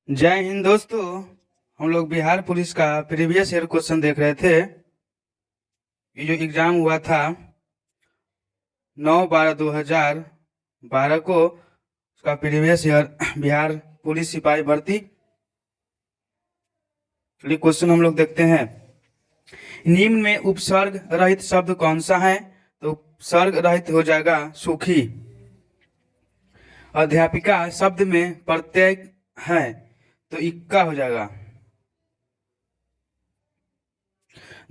जय हिंद दोस्तों। हम लोग बिहार पुलिस का प्रीवियस ईयर क्वेश्चन देख रहे थे। ये जो एग्जाम हुआ था 9/12/2012 को, उसका प्रीवियस ईयर बिहार पुलिस सिपाही भर्ती। चलिए क्वेश्चन हम लोग देखते हैं। निम्न में उपसर्ग रहित शब्द कौन सा है? तो उपसर्ग रहित हो जाएगा सुखी। अध्यापिका शब्द में प्रत्यय है तो इक्का हो जाएगा।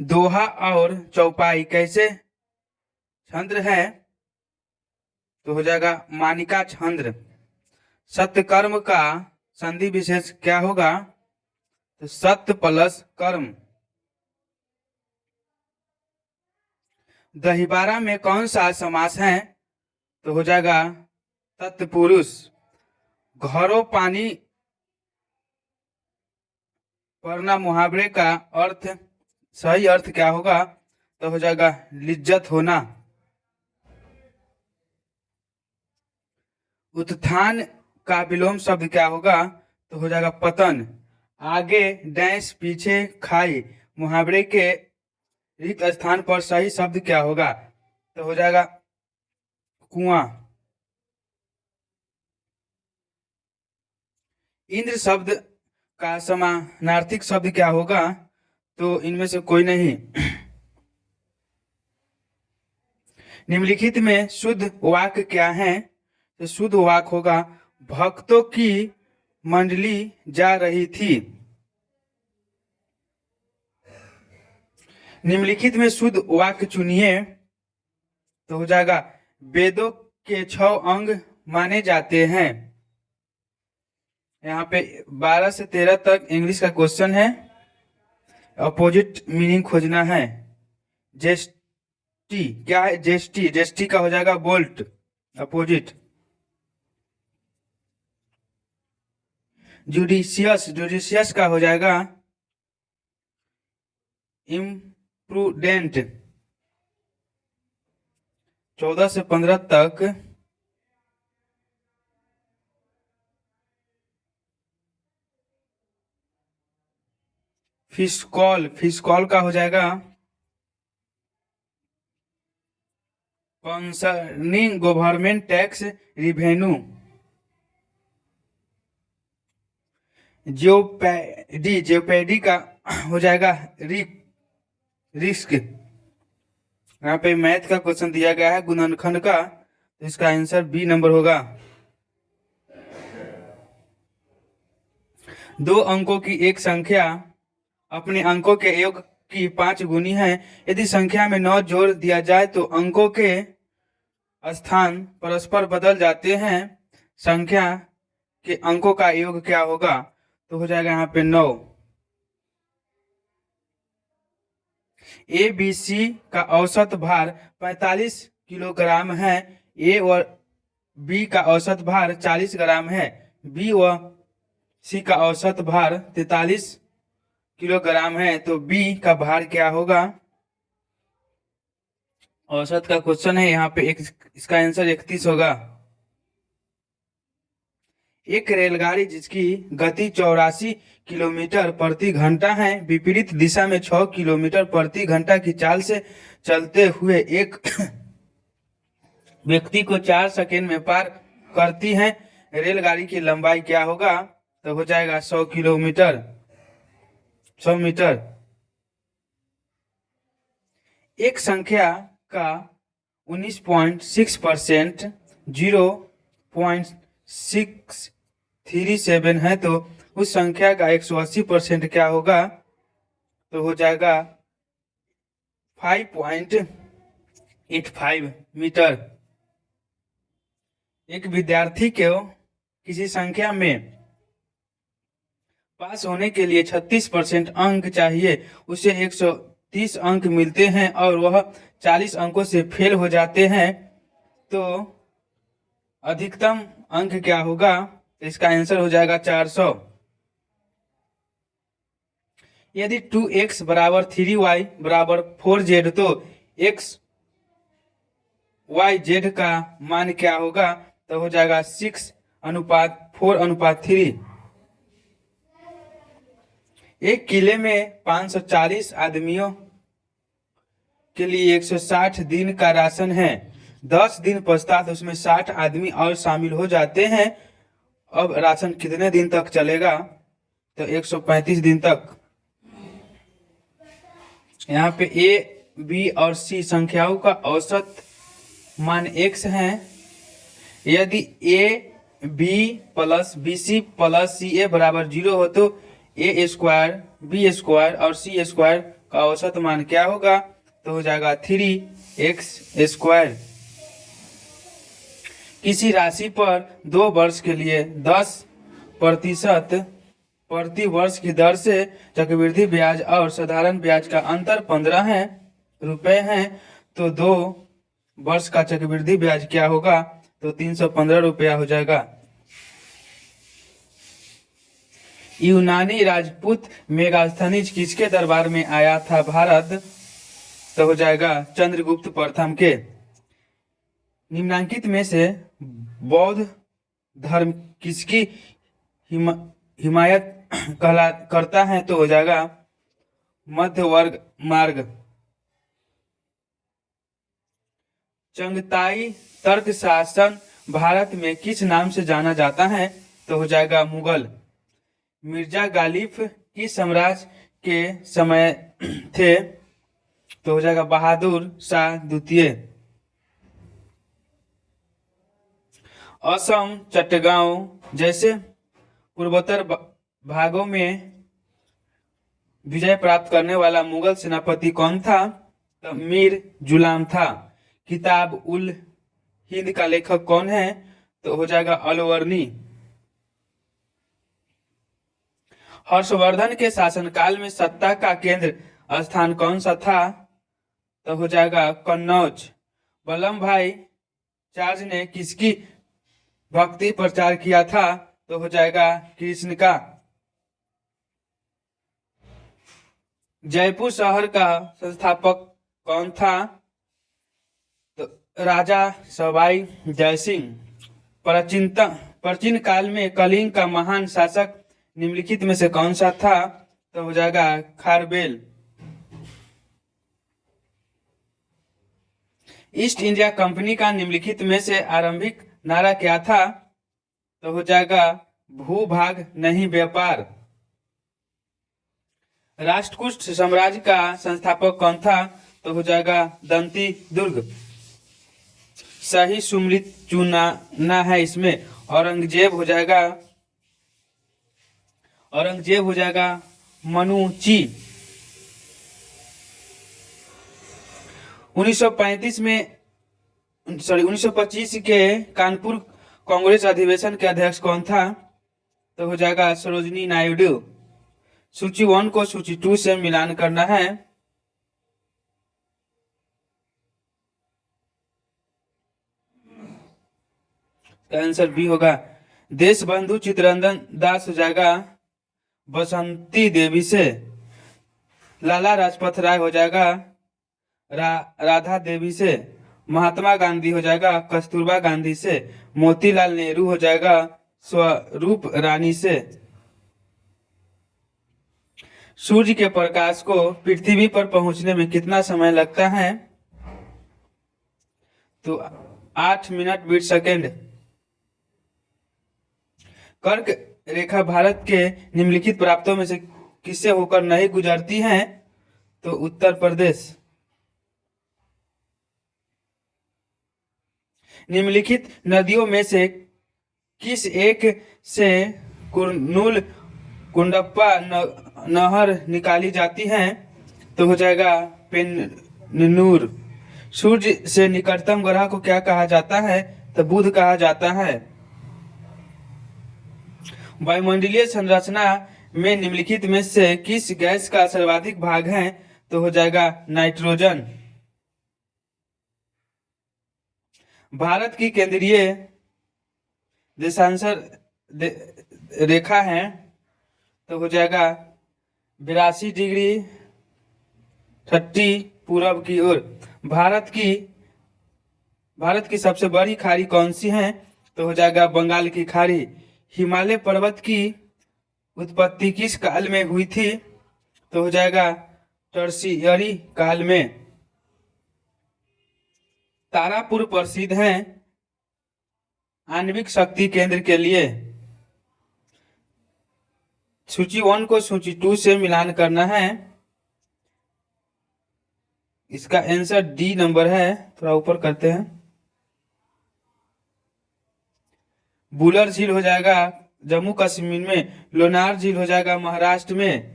दोहा और चौपाई कैसे छंद है? तो हो जाएगा मानिका छंद। सत्यकर्म का संधि विशेष क्या होगा? तो सत्य प्लस कर्म। दहीबारा में कौन सा समास है? तो हो जाएगा तत्पुरुष। घरों पानी पड़ना मुहावरे का अर्थ, सही अर्थ क्या होगा? तो हो जाएगा लिज्जत होना। उत्थान का विलोम शब्द क्या होगा? तो हो जाएगा पतन। आगे डैश पीछे खाई मुहावरे के रिक्त स्थान पर सही शब्द क्या होगा? तो हो जाएगा कुआं। इंद्र शब्द का समानार्थिक शब्द क्या होगा? तो इनमें से कोई नहीं। निम्नलिखित में शुद्ध वाक्य क्या है? तो शुद्ध वाक्य होगा भक्तों की मंडली जा रही थी। निम्नलिखित में शुद्ध वाक्य चुनिए। तो हो जाएगा वेदों के 6 अंग माने जाते हैं। यहाँ पे 12 से 13 तक इंग्लिश का क्वेश्चन है। अपोजिट मीनिंग खोजना है। जेस्टी क्या है? जेस्टी, जेस्टी का हो जाएगा बोल्ट, अपोजिट। जुडिशियस, जुडिशियस का हो जाएगा इम्प्रूडेंट। 14 से 15 तक फिस्कॉल, फिस्कॉल का हो जाएगा कंसर्निंग गवर्नमेंट टैक्स रिवेन्यू। जियोपैडी, जियोपैडी का हो जाएगा रिस्क। यहाँ पे मैथ का क्वेश्चन दिया गया है गुणनखंड का, तो इसका आंसर बी नंबर होगा। 2 अंकों की एक संख्या अपने अंकों के योग की 5 गुनी है। यदि संख्या में 9 जोड़ दिया जाए तो अंकों के स्थान परस्पर बदल जाते हैं। संख्या के अंकों का योग क्या होगा? तो हो जाएगा यहाँ पे 9। ए बी सी का औसत भार 45 किलोग्राम है। ए और बी का औसत भार 40 ग्राम है। बी व सी का औसत भार 43 किलोग्राम है। तो बी का भार क्या होगा? औसत का क्वेश्चन है यहाँ पे, इसका आंसर 31 होगा। एक रेलगाड़ी जिसकी गति 84 किलोमीटर प्रति घंटा है, विपरीत दिशा में 6 किलोमीटर प्रति घंटा की चाल से चलते हुए एक व्यक्ति को 4 सेकेंड में पार करती है। रेलगाड़ी की लंबाई क्या होगा? तो हो जाएगा 100 किलोमीटर, 100 मीटर। एक संख्या का 19.6% 0.637 है तो उस संख्या का 180% क्या होगा? तो हो जाएगा 5.85 मीटर। एक विद्यार्थी को किसी संख्या में पास होने के लिए 36% अंक चाहिए। उसे 130 अंक मिलते हैं और वह 40 अंकों से फेल हो जाते हैं, तो अधिकतम अंक क्या होगा? इसका आंसर हो जाएगा 400। यदि 2x बराबर 3y बराबर 4z तो x y z का मान क्या होगा? तो हो जाएगा 6:4:3। एक किले में 540 आदमियों के लिए 160 दिन का राशन है। 10 दिन पश्चात उसमें 60 आदमी और शामिल हो जाते हैं। अब राशन कितने दिन तक चलेगा? तो 135 दिन तक। यहाँ पे ए, बी और सी संख्याओं का औसत मान x है। यदि A B plus B C plus C A बराबर 0 हो तो ए स्क्वायर बी स्क्वायर और सी स्क्वायर का औसत मान क्या होगा? तो हो जाएगा 3x स्क्वायर। किसी राशि पर 2 वर्ष के लिए 10% प्रति वर्ष की दर से चक्रवृद्धि ब्याज और साधारण ब्याज का अंतर 15 रुपए है, तो 2 वर्ष का चक्रवृद्धि ब्याज क्या होगा? तो 315 रुपया हो जाएगा। यूनानी राजपूत मेगास्थनीज किसके दरबार में आया था भारत? तो हो जाएगा चंद्रगुप्त प्रथम के। निम्नांकित में से बौद्ध धर्म किसकी हिमायत करता है? तो हो जाएगा मध्य वर्ग मार्ग। चंगताई तर्क शासन भारत में किस नाम से जाना जाता है? तो हो जाएगा मुगल। मिर्जा गालिब किस साम्राज्य के समय थे? तो हो जाएगा बहादुर शाह द्वितीय। असम, चट्टगांव जैसे पूर्वोत्तर भागों में विजय प्राप्त करने वाला मुगल सेनापति कौन था? तो मीर जुलाम था। किताब उल हिंद का लेखक कौन है? तो हो जाएगा अलवर्णी। हर्षवर्धन के शासनकाल में सत्ता का केंद्र स्थान कौन सा था? तो हो जाएगा कन्नौज। वल्लभ भाई चार्ज ने किसकी भक्ति प्रचार किया था? तो हो जाएगा कृष्ण का। जयपुर शहर का संस्थापक कौन था? तो राजा सवाई जयसिंह। प्राचीन काल में कलिंग का महान शासक निम्नलिखित में से कौन सा था? तो हो जाएगा खारबेल। ईस्ट इंडिया कंपनी का निम्नलिखित में से आरंभिक नारा क्या था? तो हो जाएगा भूभाग नहीं व्यापार। राष्ट्रकूट साम्राज्य का संस्थापक कौन था? तो हो जाएगा दंती दुर्ग। सही सुमृत चुनाना है इसमें। औरंगजेब हो जाएगा मनुची। 1925 के कानपुर कांग्रेस अधिवेशन के अध्यक्ष कौन था? तो हो जाएगा सरोजिनी नायडू। सूची 1 को सूची 2 से मिलान करना है। आंसर बी होगा। देशबंधु चित्तरंजन दास हो जाएगा बसंती देवी से। लाला लाजपत राय हो जाएगा राधा देवी से। महात्मा गांधी हो जाएगा कस्तूरबा गांधी से। मोतीलाल नेहरू हो जाएगा स्वरूप रानी से। सूर्य के प्रकाश को पृथ्वी पर पहुंचने में कितना समय लगता है? तो 8 मिनट 20 सेकेंड। कर्क रेखा भारत के निम्नलिखित प्रांतों में से किससे होकर नहीं गुजरती है? तो उत्तर प्रदेश। निम्नलिखित नदियों में से किस एक से कुरनूल कुंडप्पा नहर निकाली जाती है? तो हो जाएगा पेन्नूर। सूर्य से निकटतम ग्रह को क्या कहा जाता है? तो बुध कहा जाता है। वायुमंडलीय संरचना में निम्नलिखित में से किस गैस का सर्वाधिक भाग है? तो हो जाएगा नाइट्रोजन। भारत की केंद्रीय देशांतर रेखा है तो हो जाएगा 82 डिग्री 30 पूरब की ओर। भारत की सबसे बड़ी खाड़ी कौन सी है? तो हो जाएगा बंगाल की खाड़ी। हिमालय पर्वत की उत्पत्ति किस काल में हुई थी? तो हो जाएगा टर्शियरी काल में। तारापुर प्रसिद्ध है आणविक शक्ति केंद्र के लिए। सूची 1 को सूची 2 से मिलान करना है। इसका आंसर डी नंबर है। थोड़ा ऊपर करते हैं। बुलर झील हो जाएगा जम्मू कश्मीर में। लोनार झील हो जाएगा महाराष्ट्र में।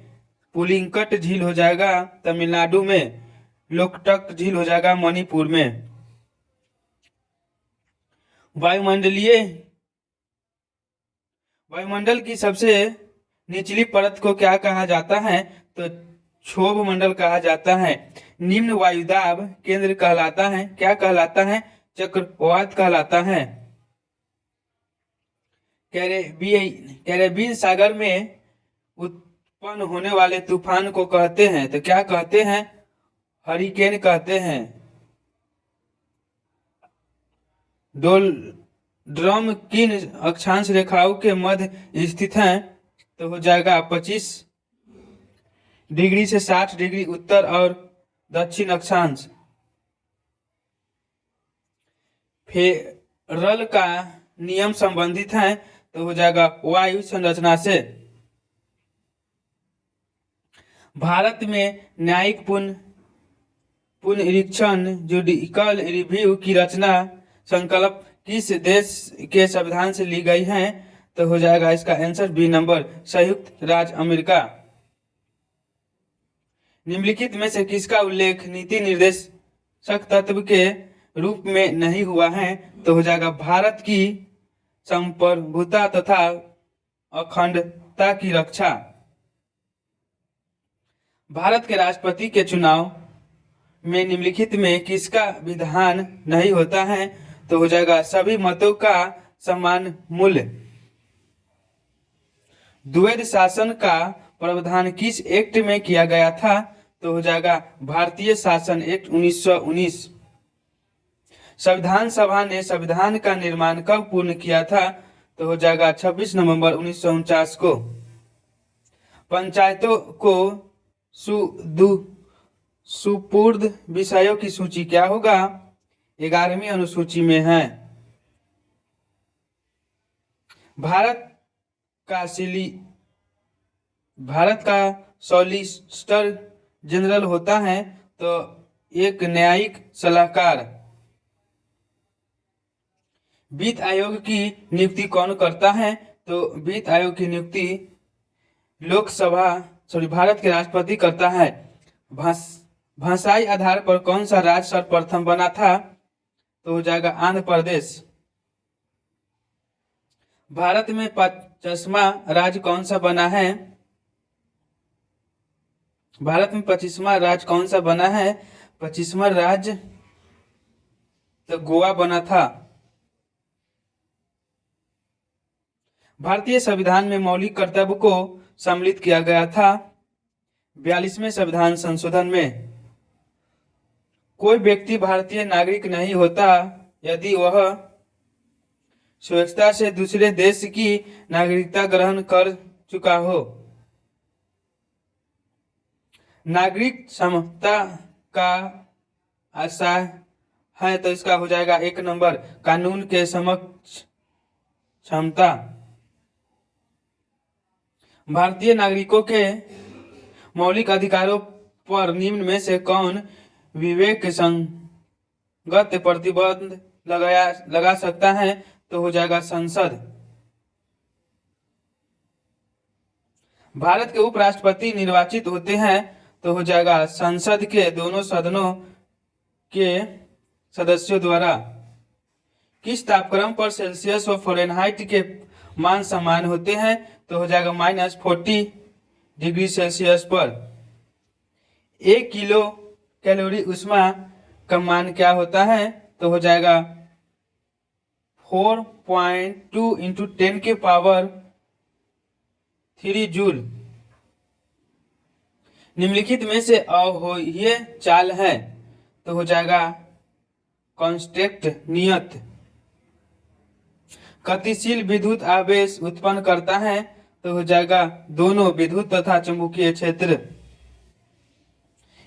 पुलिंकट झील हो जाएगा तमिलनाडु में। लोकटक झील हो जाएगा मणिपुर में। वायुमंडल की सबसे निचली परत को क्या कहा जाता है? तो क्षोभ मंडल कहा जाता है। निम्न वायुदाब केंद्र कहलाता है, क्या कहलाता है? चक्रवात कहलाता है। कैरेबियन सागर में उत्पन्न होने वाले तूफान को कहते हैं, तो क्या कहते हैं? हरिकेन कहते हैं। ड्रम किन अक्षांश रेखाओं के मध्य स्थित हैं? तो हो जाएगा 25 डिग्री से 60 डिग्री उत्तर और दक्षिण अक्षांश। फेरल का नियम संबंधित है, तो हो जाएगा वायु संरचना से। भारत में न्यायिक पुनरीक्षण जुडिकल रिव्यू की रचना संकल्प किस देश के संविधान से ली गई है? तो हो जाएगा इसका आंसर बी नंबर, संयुक्त राज्य अमेरिका। निम्नलिखित में से किसका उल्लेख नीति निर्देशक तत्व के रूप में नहीं हुआ है? तो हो जाएगा भारत की संप्रभुता तथा अखंडता की रक्षा। भारत के राष्ट्रपति के चुनाव में निम्नलिखित में किसका विधान नहीं होता है? तो हो जाएगा सभी मतों का समान मूल्य। द्वैध शासन का प्रावधान किस एक्ट में किया गया था? तो हो जाएगा भारतीय शासन एक्ट 1919। संविधान सभा ने संविधान का निर्माण कब पूर्ण किया था? तो हो जाएगा 26 नवंबर 1949 को। पंचायतों को सुपुर्द विषयों की सूची क्या होगा? 11वीं अनुसूची में है। भारत का सॉलिसिटर जनरल होता है, तो एक न्यायिक सलाहकार। वित्त आयोग की नियुक्ति कौन करता है? तो वित्त आयोग की नियुक्ति भारत के राष्ट्रपति करता है। भाषाई आधार पर कौन सा राज्य सर्वप्रथम बना था? तो हो जाएगा आंध्र प्रदेश। भारत में 25वां राज्य कौन सा बना है? भारत में 25वां राज्य कौन सा बना है? 25वां राज्य तो गोवा बना था। भारतीय संविधान में मौलिक कर्तव्य को सम्मिलित किया गया था 42वें संविधान संशोधन में। कोई व्यक्ति भारतीय नागरिक नहीं होता यदि वह स्वेच्छा से दूसरे देश की नागरिकता ग्रहण कर चुका हो। नागरिक समता का आशा है, तो इसका हो जाएगा 1 नंबर, कानून के समक्ष क्षमता। भारतीय नागरिकों के मौलिक अधिकारों पर निम्न में से कौन विवेक संगत प्रतिबंध लगा सकता है? तो हो जाएगा संसद। भारत के उपराष्ट्रपति निर्वाचित होते हैं, तो हो जाएगा संसद के दोनों सदनों के सदस्यों द्वारा। किस तापक्रम पर सेल्सियस और फ़ारेनहाइट के मान समान होते हैं? तो हो जाएगा -40 डिग्री सेल्सियस पर। 1 किलो कैलोरी ऊष्मा का मान क्या होता है? तो हो जाएगा 4.2 × 10⁻³ जूल। निम्नलिखित में से अहोह्य चाल है, तो हो जाएगा कांस्टेंट नियत। गतिशील विद्युत आवेश उत्पन्न करता है, तो हो जाएगा दोनों विद्युत तथा चुंबकीय क्षेत्र।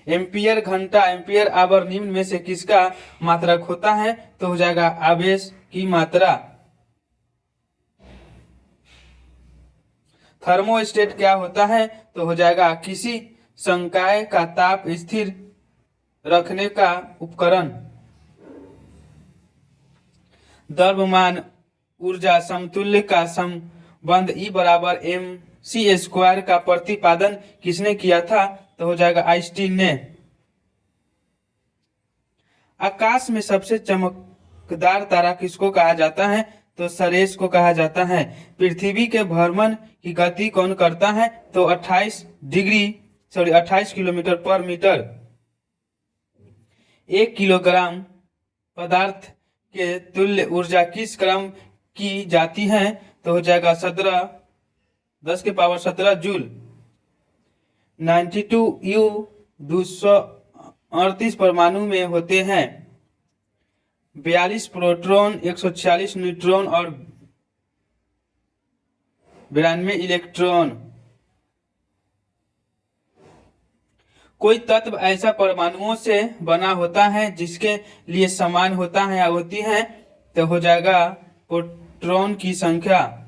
एम्पियर घंटा, एम्पियर आवर निम्न में से किसका मात्रक होता है? तो हो जाएगा आवेश की मात्रा। थर्मोस्टेट क्या होता है? तो हो जाएगा किसी संकाय का ताप स्थिर रखने का उपकरण। द्रव्यमान ऊर्जा समतुल्य का संबंध E बराबर mc² का प्रतिपादन किसने किया था? तो हो जाएगा आइंस्टीन ने। आकाश में सबसे चमकदार तारा किसको कहा जाता है? तो सरेस को कहा जाता है। पृथ्वी के भ्रमण की गति कौन करता है? तो 28 किलोमीटर पर मीटर। 1 किलोग्राम पदार्थ के तुल्य ऊर्जा किस क्रम की जाती है? तो हो जाएगा 10⁻17 जूल। 92U 238 परमाणु में होते हैं। 42 प्रोटॉन, 146 न्यूट्रॉन और 92 इलेक्ट्रॉन। कोई तत्व ऐसा परमाणुओं से बना होता है जिसके लिए समान होता है या होती है? तो हो जाएगा प्रोटॉन की संख्या।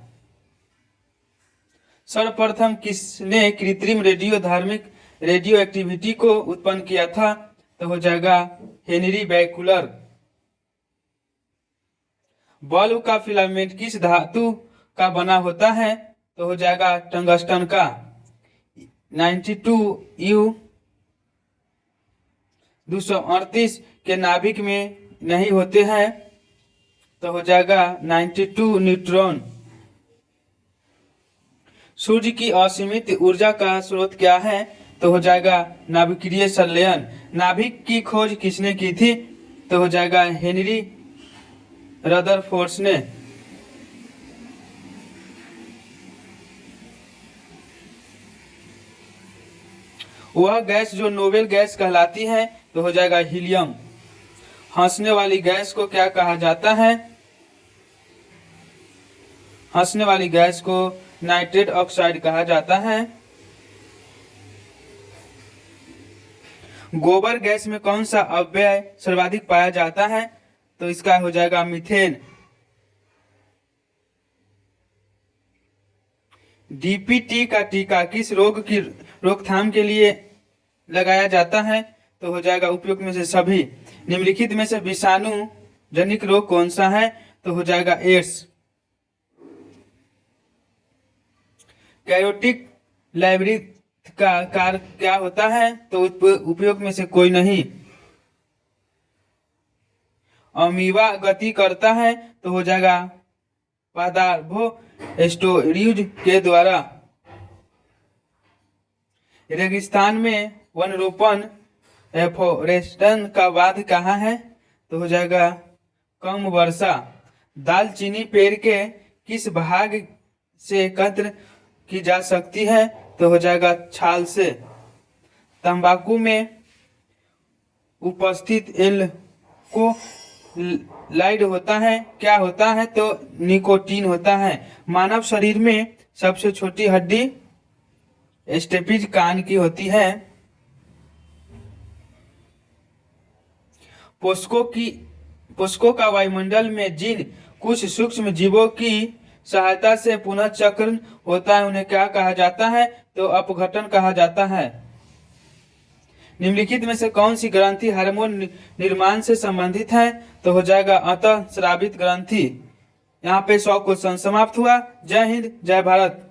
सर्वप्रथम किसने कृत्रिम रेडियो एक्टिविटी को उत्पन्न किया था? तो हो जाएगा हेनरी बैकुलर। बल्ब का फिलामेंट किस धातु का बना होता है? तो हो जाएगा टंगस्टन का। 92U 238 के नाभिक में नहीं होते हैं, तो हो जाएगा 92 न्यूट्रॉन। सूर्य की असीमित ऊर्जा का स्रोत क्या है? तो हो जाएगा नाभिकीय संलयन। नाभिक की खोज किसने की थी? तो हो जाएगा हेनरी रदरफोर्ड ने। वह गैस जो नोबेल गैस कहलाती है? तो हो जाएगा हीलियम। हंसने वाली गैस को क्या कहा जाता है? हंसने वाली गैस को नाइट्रेट ऑक्साइड कहा जाता है। गोबर गैस में कौन सा अव्यय सर्वाधिक पाया जाता है? तो इसका हो जाएगा मीथेन। डीपीटी का टीका किस रोग की रोकथाम के लिए लगाया जाता है? तो हो जाएगा उपयुक्त में से सभी। निम्नलिखित में से विषाणु जनित रोग कौन सा है? तो हो जाएगा एड्स। कैरोटिक लाइब्रेरी का कार्य क्या होता है? तो उपयोग में से कोई नहीं। अमीबा गति करता है? तो हो जाएगा पार्दाभोस्टेरोइड के द्वारा। रेगिस्तान में वनरोपण एफोरेस्टेशन का वाद कहाँ है? तो हो जाएगा कम वर्षा। दालचीनी पेड़ के किस भाग से एकत्र की जा सकती है? तो हो जाएगा छाल से। तंबाकू में उपस्थित एल्कोलाइड होता है, क्या होता है? तो निकोटीन होता है। मानव शरीर में सबसे छोटी हड्डी स्टेपिज कान की होती है। पोस्को का वायुमंडल में जिन कुछ सूक्ष्म जीवों की सहायता से पुनः चक्रण होता है उन्हें क्या कहा जाता है? तो अपघटन कहा जाता है। निम्नलिखित में से कौन सी ग्रंथि हार्मोन निर्माण से संबंधित है? तो हो जाएगा अंतःस्रावित ग्रंथि। यहाँ पे 100 क्वेश्चन समाप्त हुआ। जय हिंद, जय भारत।